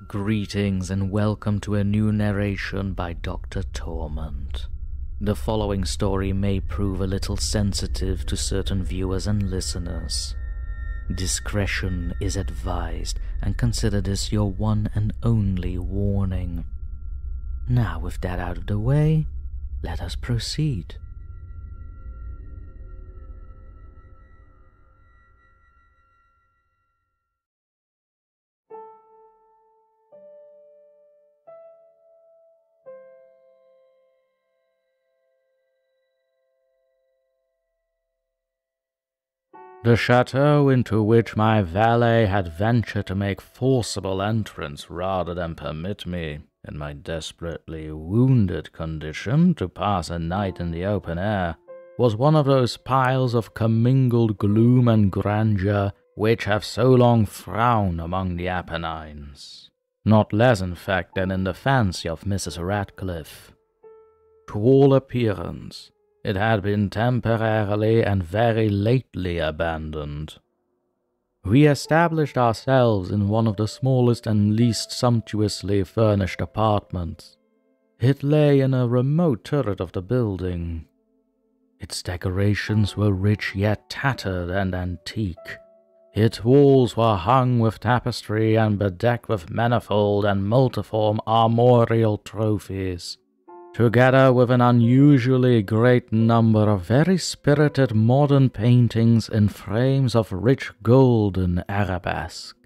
Greetings and welcome to a new narration by DrTorment. The following story may prove a little sensitive to certain viewers and listeners. Discretion is advised, and consider this your one and only warning. Now, with that out of the way, let us proceed. The chateau into which my valet had ventured to make forcible entrance rather than permit me, in my desperately wounded condition, to pass a night in the open air, was one of those piles of commingled gloom and grandeur which have so long frowned among the Apennines, not less in fact than in the fancy of Mrs. Radcliffe. To all appearance, it had been temporarily and very lately abandoned. We established ourselves in one of the smallest and least sumptuously furnished apartments. It lay in a remote turret of the building. Its decorations were rich yet tattered and antique. Its walls were hung with tapestry and bedecked with manifold and multiform armorial trophies, together with an unusually great number of very spirited modern paintings in frames of rich golden arabesque.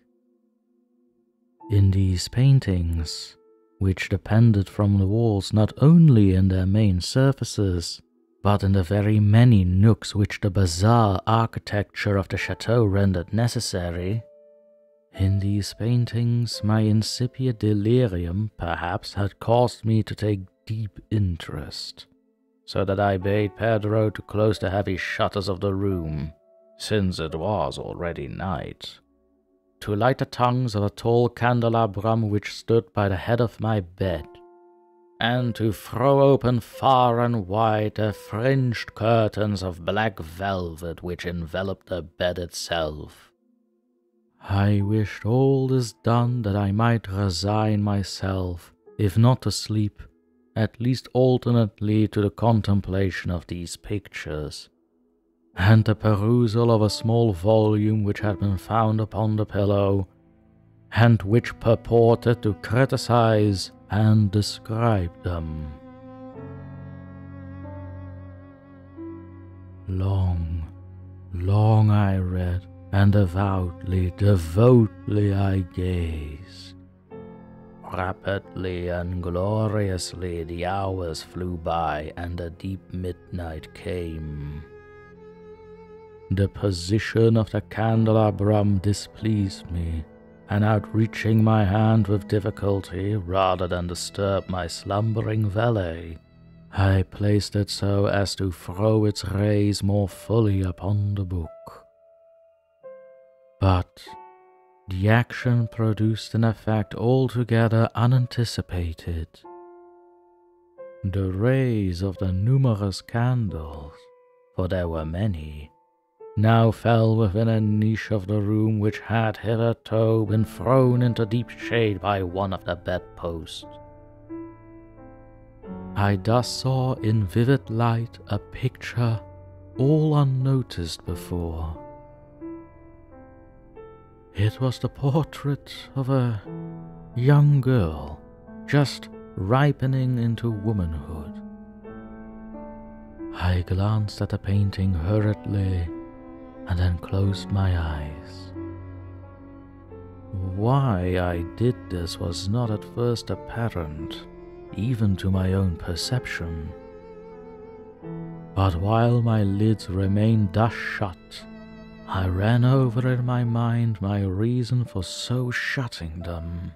In these paintings, which depended from the walls not only in their main surfaces, but in the very many nooks which the bizarre architecture of the chateau rendered necessary, in these paintings my incipient delirium perhaps had caused me to take deep interest, so that I bade Pedro to close the heavy shutters of the room, since it was already night, to light the tongues of a tall candelabrum which stood by the head of my bed, and to throw open far and wide the fringed curtains of black velvet which enveloped the bed itself. I wished all this done that I might resign myself, if not to sleep, at least alternately to the contemplation of these pictures, and the perusal of a small volume which had been found upon the pillow, and which purported to criticize and describe them. Long I read, and devotedly I gazed. Rapidly and gloriously the hours flew by, and the deep midnight came. The position of the candelabrum displeased me, and outreaching my hand with difficulty, rather than disturb my slumbering valet, I placed it so as to throw its rays more fully upon the book. But the action produced an effect altogether unanticipated. The rays of the numerous candles, for there were many, now fell within a niche of the room which had hitherto been thrown into deep shade by one of the bedposts. I thus saw in vivid light a picture all unnoticed before. It was the portrait of a young girl, just ripening into womanhood. I glanced at the painting hurriedly, and then closed my eyes. Why I did this was not at first apparent, even to my own perception. But while my lids remained thus shut, I ran over in my mind my reason for so shutting them.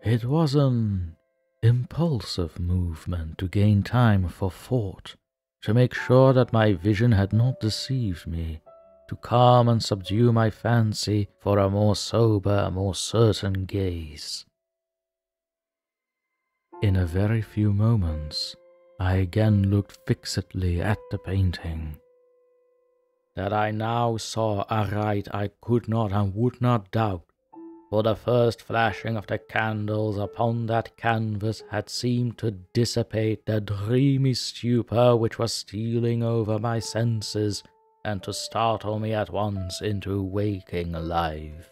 It was an impulsive movement to gain time for thought, to make sure that my vision had not deceived me, to calm and subdue my fancy for a more sober, more certain gaze. In a very few moments, I again looked fixedly at the painting. That I now saw aright I could not and would not doubt, for the first flashing of the candles upon that canvas had seemed to dissipate the dreamy stupor which was stealing over my senses, and to startle me at once into waking life.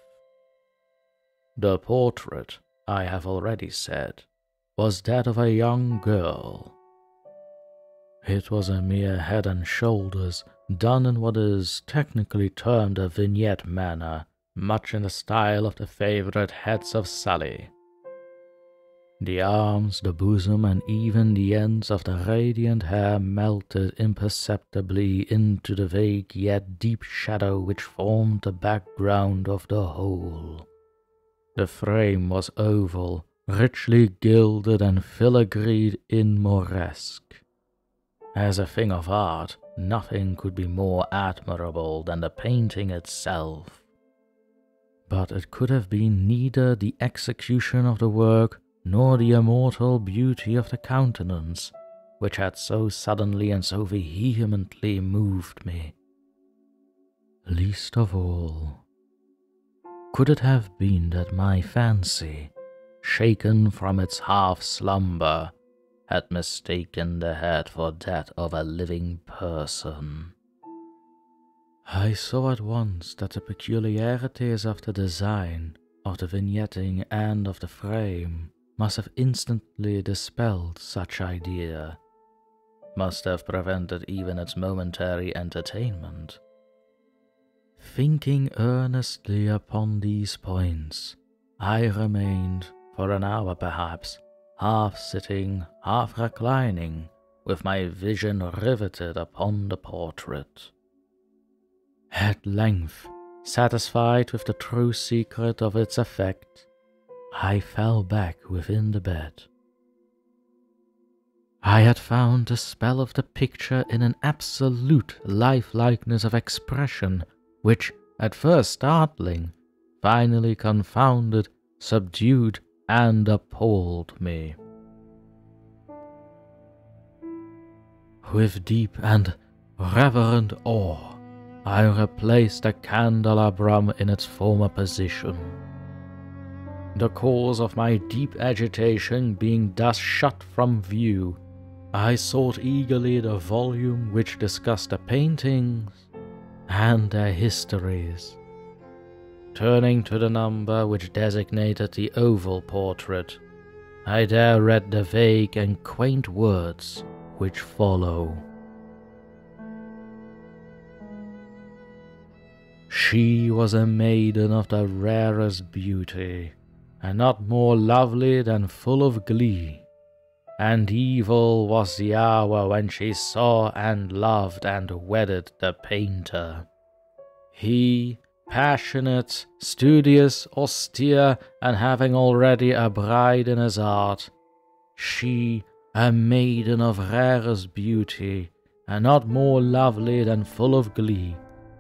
The portrait, I have already said, was that of a young girl. It was a mere head and shoulders, done in what is technically termed a vignette manner, much in the style of the favourite heads of Sully. The arms, the bosom, and even the ends of the radiant hair melted imperceptibly into the vague yet deep shadow which formed the background of the whole. The frame was oval, richly gilded and filigreed in Moresque. As a thing of art, nothing could be more admirable than the painting itself. But it could have been neither the execution of the work nor the immortal beauty of the countenance, which had so suddenly and so vehemently moved me. Least of all, could it have been that my fancy, shaken from its half-slumber, had mistaken the head for that of a living person. I saw at once that the peculiarities of the design, of the vignetting, and of the frame must have instantly dispelled such idea, must have prevented even its momentary entertainment. Thinking earnestly upon these points, I remained, for an hour perhaps, half sitting, half reclining, with my vision riveted upon the portrait. At length, satisfied with the true secret of its effect, I fell back within the bed. I had found the spell of the picture in an absolute lifelikeness of expression, which, at first startling, finally confounded, subdued, and appalled me. With deep and reverent awe, I replaced the candelabrum in its former position. The cause of my deep agitation being thus shut from view, I sought eagerly the volume which discussed the paintings and their histories. Turning to the number which designated the oval portrait, I there read the vague and quaint words which follow. She was a maiden of the rarest beauty, and not more lovely than full of glee, and evil was the hour when she saw and loved and wedded the painter. He, passionate, studious, austere, and having already a bride in his art; she, a maiden of rarest beauty, and not more lovely than full of glee,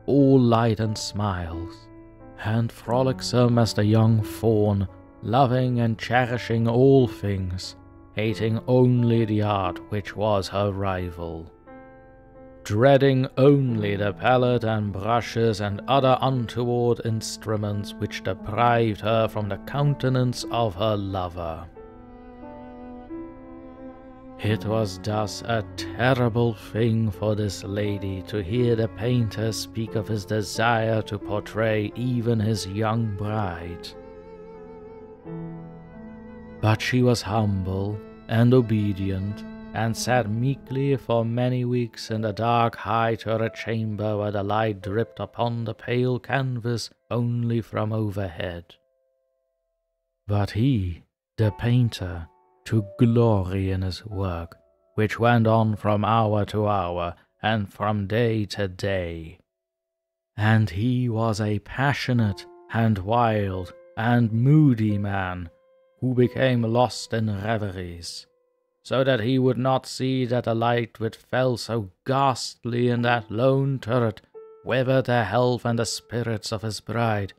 all light and smiles, and frolicsome as the young fawn, loving and cherishing all things, hating only the art which was her rival, dreading only the palette and brushes and other untoward instruments which deprived her from the countenance of her lover. It was thus a terrible thing for this lady to hear the painter speak of his desire to portray even his young bride. But she was humble and obedient, and sat meekly for many weeks in the dark high-turret chamber where the light dripped upon the pale canvas only from overhead. But he, the painter, took glory in his work, which went on from hour to hour, and from day to day. And he was a passionate, and wild, and moody man, who became lost in reveries, so that he would not see that the light which fell so ghastly in that lone turret withered the health and the spirits of his bride,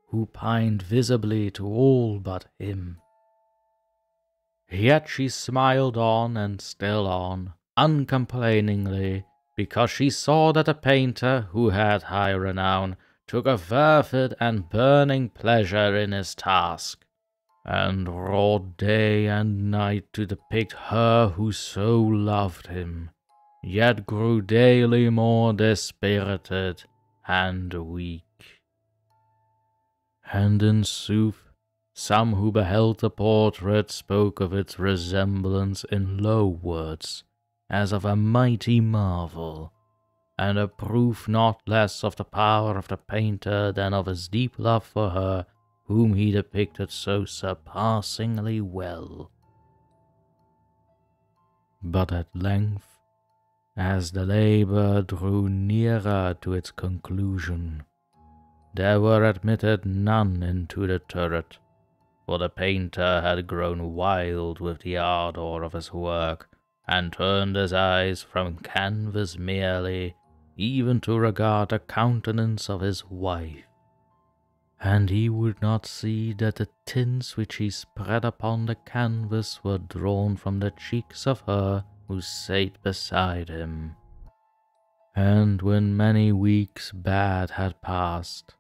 who pined visibly to all but him. Yet she smiled on and still on, uncomplainingly, because she saw that the painter, who had high renown, took a fervid and burning pleasure in his task, and wrought day and night to depict her who so loved him, yet grew daily more dispirited and weak. And in sooth, some who beheld the portrait spoke of its resemblance in low words, as of a mighty marvel, and a proof not less of the power of the painter than of his deep love for her whom he depicted so surpassingly well. But at length, as the labour drew nearer to its conclusion, there were admitted none into the turret, for the painter had grown wild with the ardour of his work, and turned his eyes from canvas merely, even to regard the countenance of his wife. And he would not see that the tints which he spread upon the canvas were drawn from the cheeks of her who sate beside him. And when many weeks bad had passed,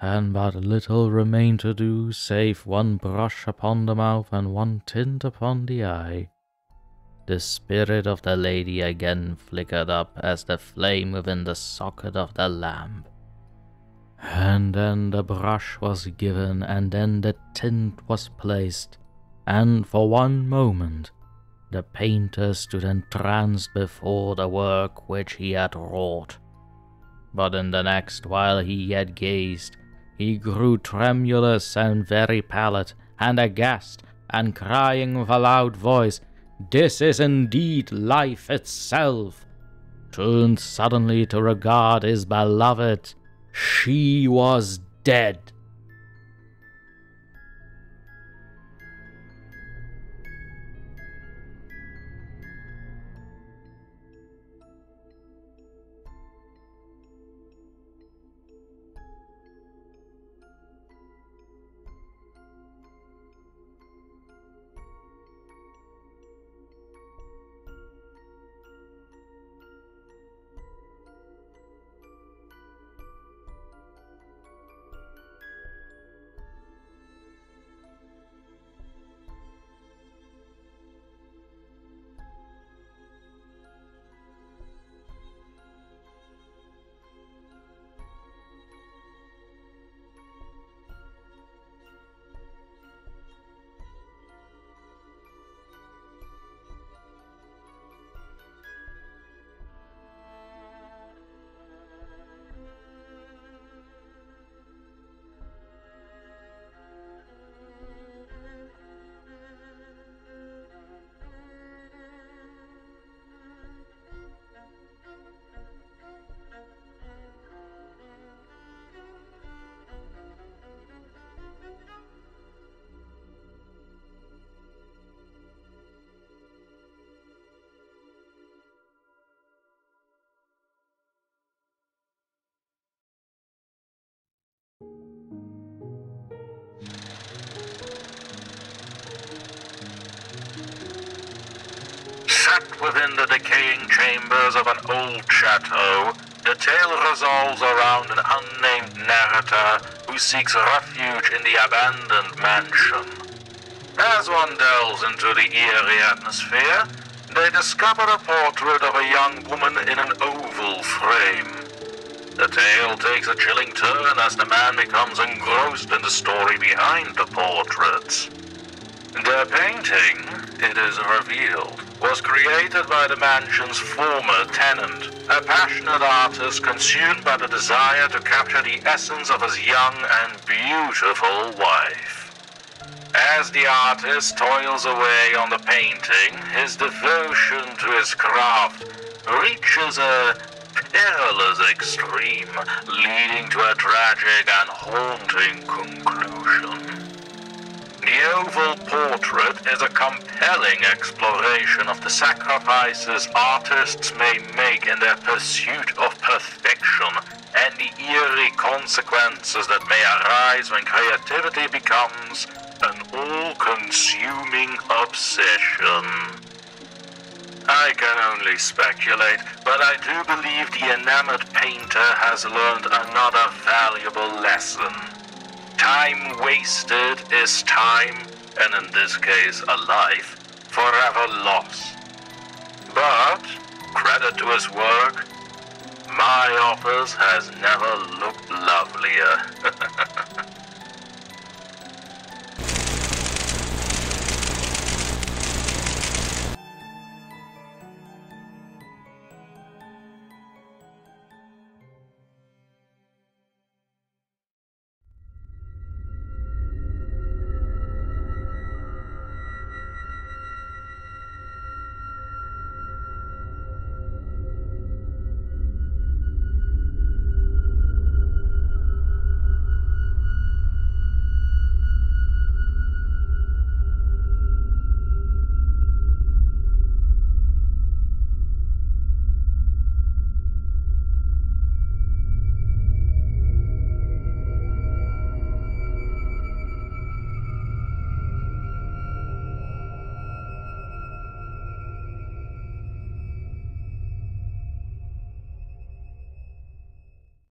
and but little remained to do save one brush upon the mouth and one tint upon the eye, the spirit of the lady again flickered up as the flame within the socket of the lamp. And then the brush was given, and then the tint was placed, and for one moment the painter stood entranced before the work which he had wrought. But in the next, while he yet gazed, he grew tremulous and very pallid, and aghast, and crying with a loud voice, "This is indeed life itself!" turned suddenly to regard his beloved. She was dead. Set within the decaying chambers of an old chateau, the tale revolves around an unnamed narrator who seeks refuge in the abandoned mansion. As one delves into the eerie atmosphere, they discover a portrait of a young woman in an oval frame. The tale takes a chilling turn as the man becomes engrossed in the story behind the portraits. The painting, it is revealed, was created by the mansion's former tenant, a passionate artist consumed by the desire to capture the essence of his young and beautiful wife. As the artist toils away on the painting, his devotion to his craft reaches a perilous extreme, leading to a tragic and haunting conclusion. The oval portrait is a compelling exploration of the sacrifices artists may make in their pursuit of perfection and the eerie consequences that may arise when creativity becomes an all-consuming obsession. I can only speculate, but I do believe the enamored painter has learned another valuable lesson. Time wasted is time, and in this case a life, forever lost. But, credit to his work, my office has never looked lovelier.